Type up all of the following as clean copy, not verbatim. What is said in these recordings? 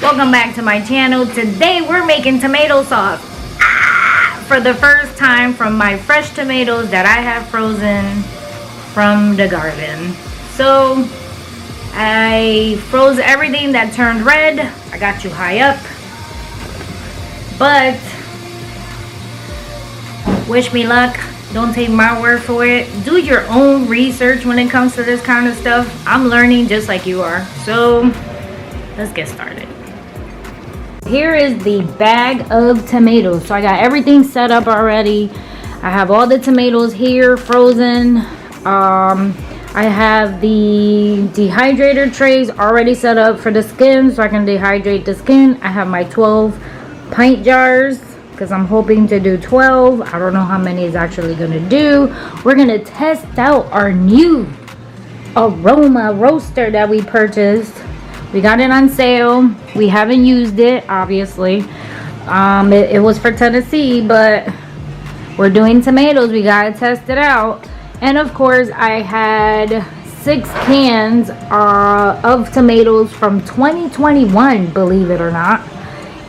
Welcome back to my channel. Today we're making tomato sauce for the first time from my fresh tomatoes that I have frozen from the garden. So I froze everything that turned red. I got you high up, but wish me luck. Don't take my word for it. Do your own research when it comes to this kind of stuff. I'm learning just like you are. So let's get started. Here is the bag of tomatoes. So I got everything set up already. I have all the tomatoes here frozen. I have the dehydrator trays already set up for the skin so I can dehydrate the skin. I have my 12 pint jars because I'm hoping to do 12. I don't know how many it's actually gonna do. We're gonna test out our new aroma roaster that we purchased. We got it on sale. We haven't used it, obviously. It was for Tennessee, but we're doing tomatoes. We gotta test it out. And of course, I had 6 cans of tomatoes from 2021, believe it or not.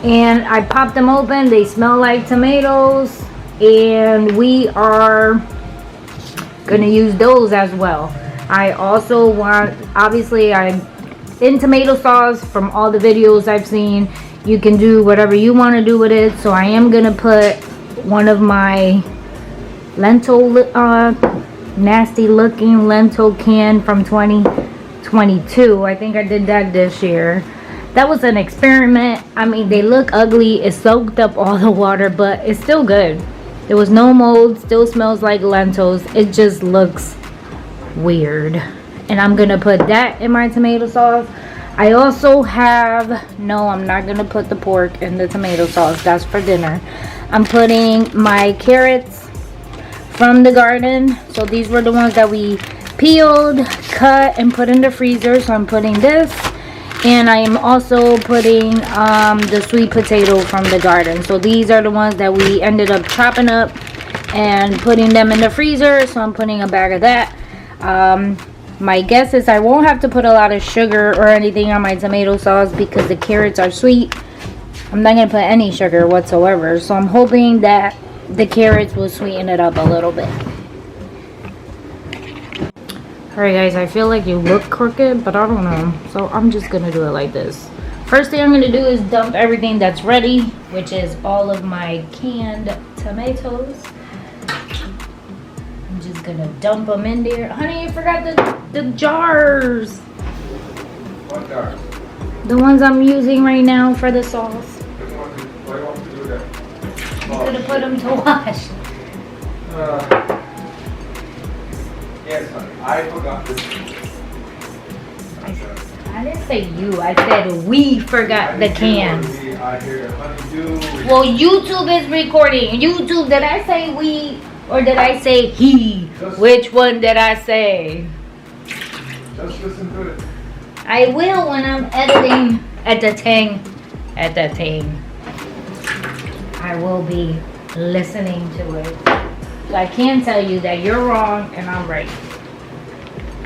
And I popped them open. They smell like tomatoes. And we are gonna use those as well. I also want, obviously, in tomato sauce, from all the videos I've seen, you can do whatever you want to do with it. So I am gonna put one of my lentil nasty looking lentil can from 2022. I think I did that this year. That was an experiment. I mean, they look ugly. It soaked up all the water, but it's still good. There was no mold. Still smells like lentils. It just looks weird. And I'm gonna put that in my tomato sauce. I also have, no, I'm not gonna put the pork in the tomato sauce. That's for dinner. I'm putting my carrots from the garden. So these were the ones that we peeled, cut, and put in the freezer. So I'm putting this. And I am also putting the sweet potato from the garden. So these are the ones that we ended up chopping up and putting them in the freezer. So I'm putting a bag of that. My guess is I won't have to put a lot of sugar or anything on my tomato sauce because the carrots are sweet. I'm not going to put any sugar whatsoever. So I'm hoping that the carrots will sweeten it up a little bit. Alright guys, I feel like you look crooked, but I don't know. So I'm just going to do it like this. First thing I'm going to do is dump everything that's ready, which is all of my canned tomatoes. I'm just going to dump them in there. Honey, you forgot the jars. What jars? The ones I'm using right now for the sauce. Why want to do that? I'm going to put them to wash. Yes, honey. I forgot this. I didn't say you. I said we forgot the cans. I hear honeydew. Well, YouTube is recording. YouTube, did I say we or did I say he? Which one did I say? Just listen to it. I will when I'm editing editing. I will be listening to it. So I can tell you that you're wrong and I'm right.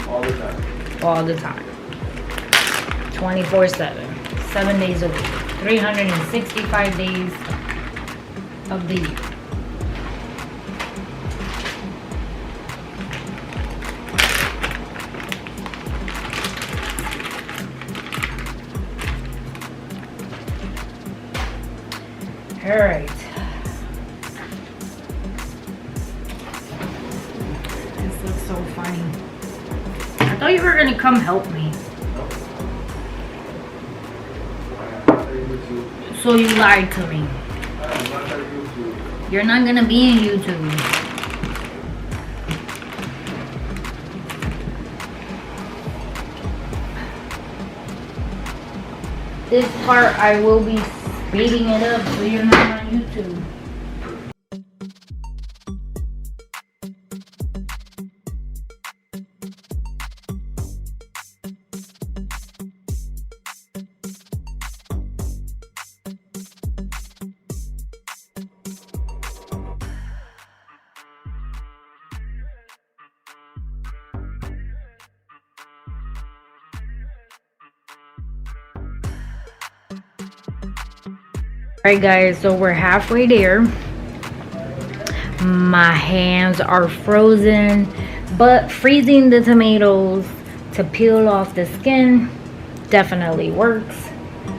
All the time. All the time. 24/7. 7 days a week. 365 days of the year. Alright. This looks so funny. I thought you were gonna come help me. So you lied to me. You're not gonna be in YouTube. This part I will be speeding it up so you're not on YouTube. Alright guys, so we're halfway there. My hands are frozen, but freezing the tomatoes to peel off the skin definitely works.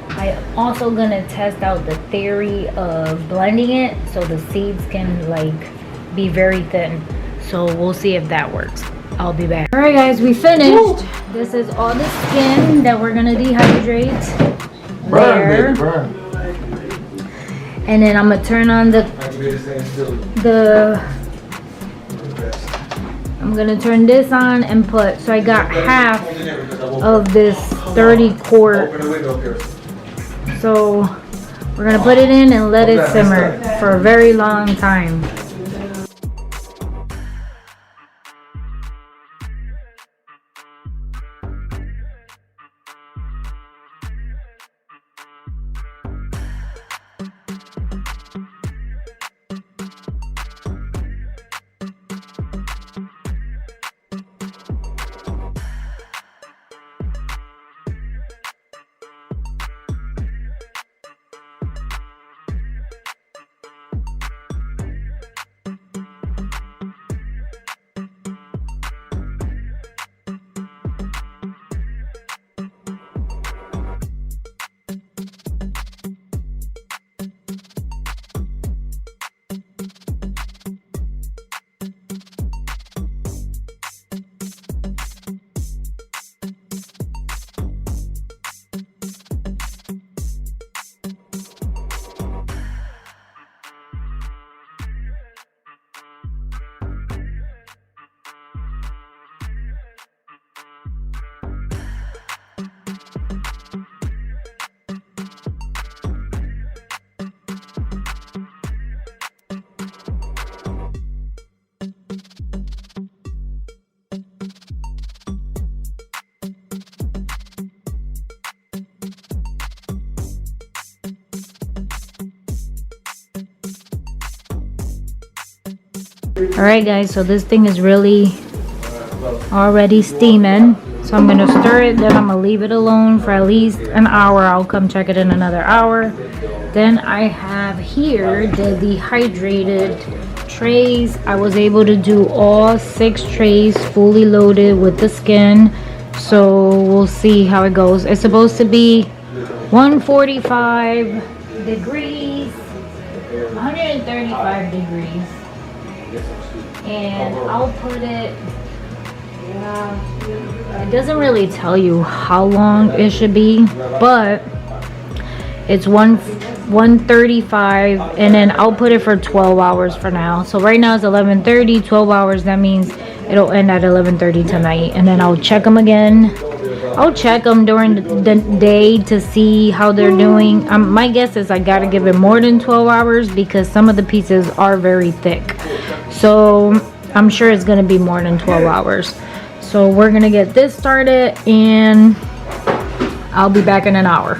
I'm also gonna test out the theory of blending it so the seeds can like be very thin. So we'll see if that works. I'll be back. Alright guys, we finished. Woo! This is all the skin that we're gonna dehydrate. Burn, baby, burn. And then I'm gonna turn on I'm gonna turn this on and put, so I got half of this 30 quart. So we're gonna put it in and let it simmer for a very long time. Alright guys, so this thing is really already steaming. So I'm gonna stir it, then I'm gonna leave it alone for at least an hour. I'll come check it in another hour. Then I have here the dehydrated trays. I was able to do all 6 trays fully loaded with the skin. So we'll see how it goes. It's supposed to be 145 degrees, 135 degrees. And I'll put it, it doesn't really tell you how long it should be, but it's 135, and then I'll put it for 12 hours for now. So right now it's 11:30, 12 hours, that means it'll end at 11:30 tonight. And then I'll check them again. I'll check them during the day to see how they're doing. My guess is I gotta give it more than 12 hours because some of the pieces are very thick. So I'm sure it's gonna be more than 12 hours. So we're gonna get this started and I'll be back in an hour.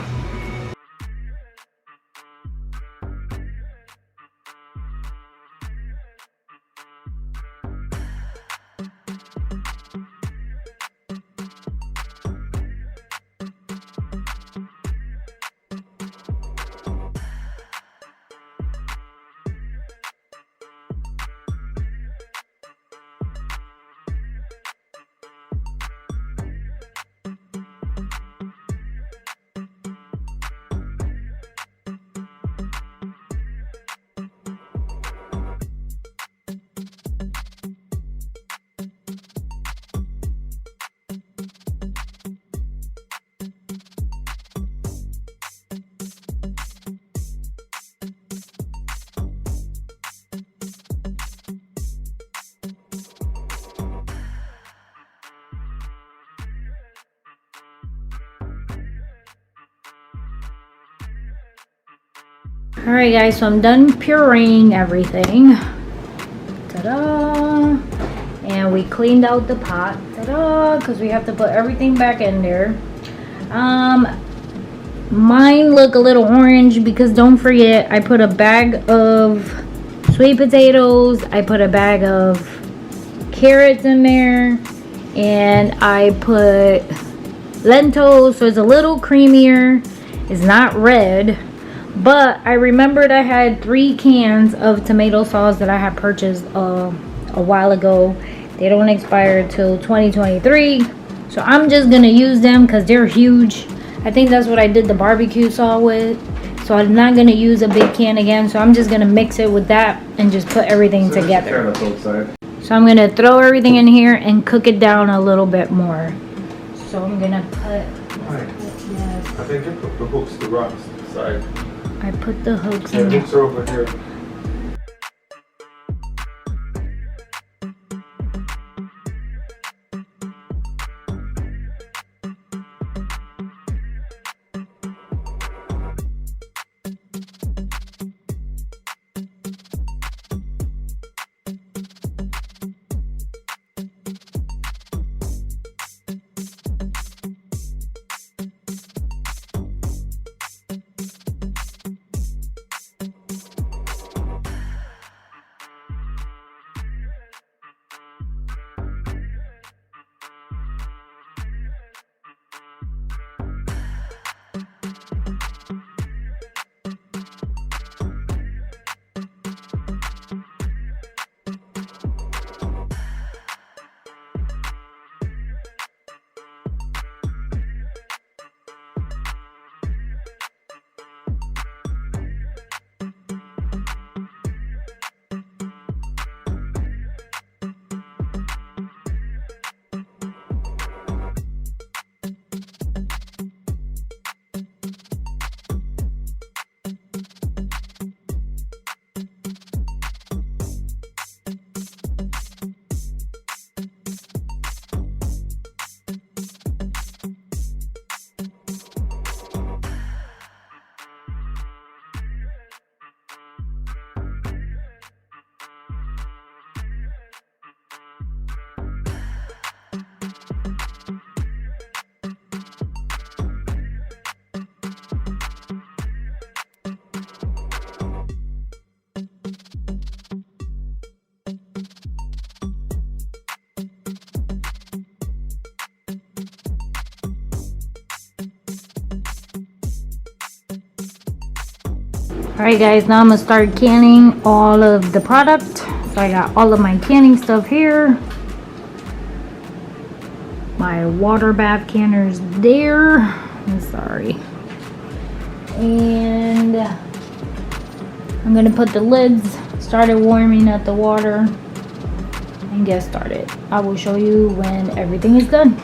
Alright guys, so I'm done pureeing everything. Ta-da! And we cleaned out the pot. Ta-da! Because we have to put everything back in there. Mine look a little orange because don't forget, I put a bag of sweet potatoes. I put a bag of carrots in there. And I put lentils, so it's a little creamier. It's not red. But I remembered I had 3 cans of tomato sauce that I had purchased a while ago. They don't expire till 2023. So I'm just gonna use them because they're huge. I think that's what I did the barbecue sauce with. So I'm not gonna use a big can again. So I'm just gonna mix it with that and just put everything together. So I'm gonna throw everything in here and cook it down a little bit more. So I'm gonna put. Yes. I think you put the hooks to rocks side. I put the hooks Yeah, in. the hooks are over here. Alright guys, now I'm gonna start canning all of the product. So I got all of my canning stuff here. My water bath canners there. I'm sorry. And I'm gonna put the lids, started warming up the water, and get started. I will show you when everything is done.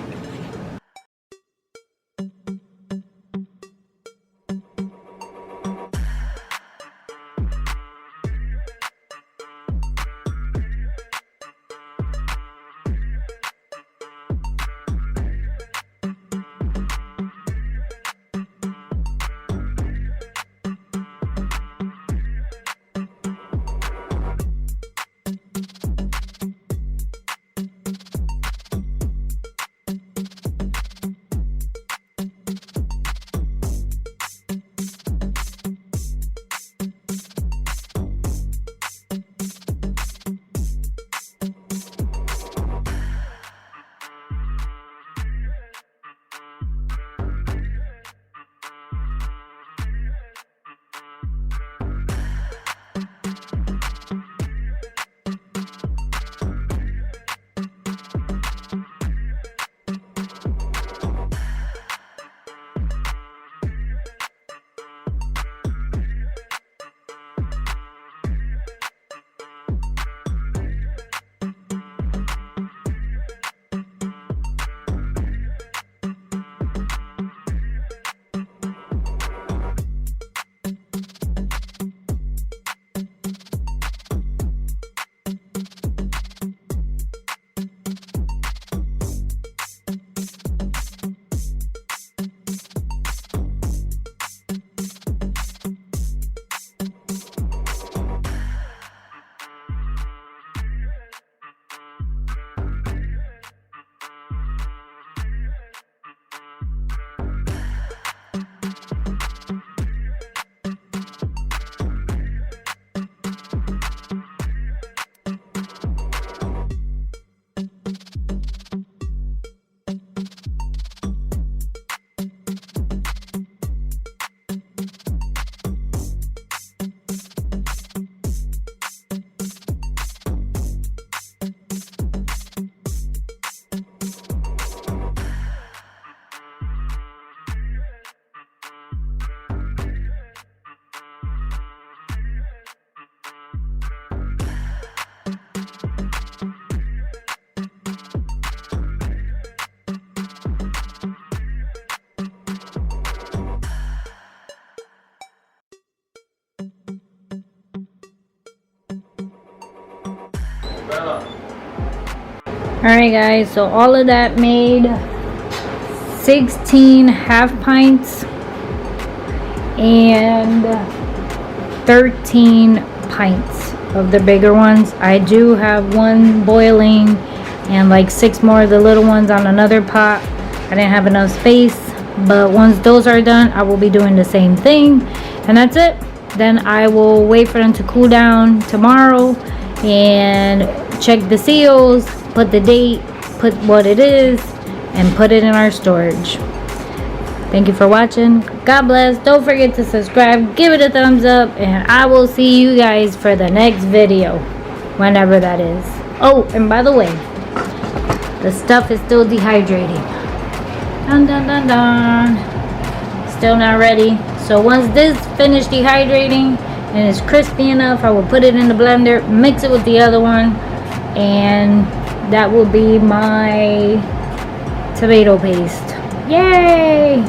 Alright guys, so all of that made 16 half pints and 13 pints of the bigger ones. I do have one boiling and like 6 more of the little ones on another pot. I didn't have enough space, but once those are done, I will be doing the same thing, and that's it. Then I will wait for them to cool down tomorrow and check the seals, put the date, put what it is, and put it in our storage. Thank you for watching. God bless. Don't forget to subscribe, give it a thumbs up, and I will see you guys for the next video, whenever that is. Oh, and by the way, the stuff is still dehydrating. Dun dun dun dun. Still not ready. So once this finished dehydrating and it's crispy enough, I will put it in the blender, mix it with the other one, and that will be my tomato paste. Yay!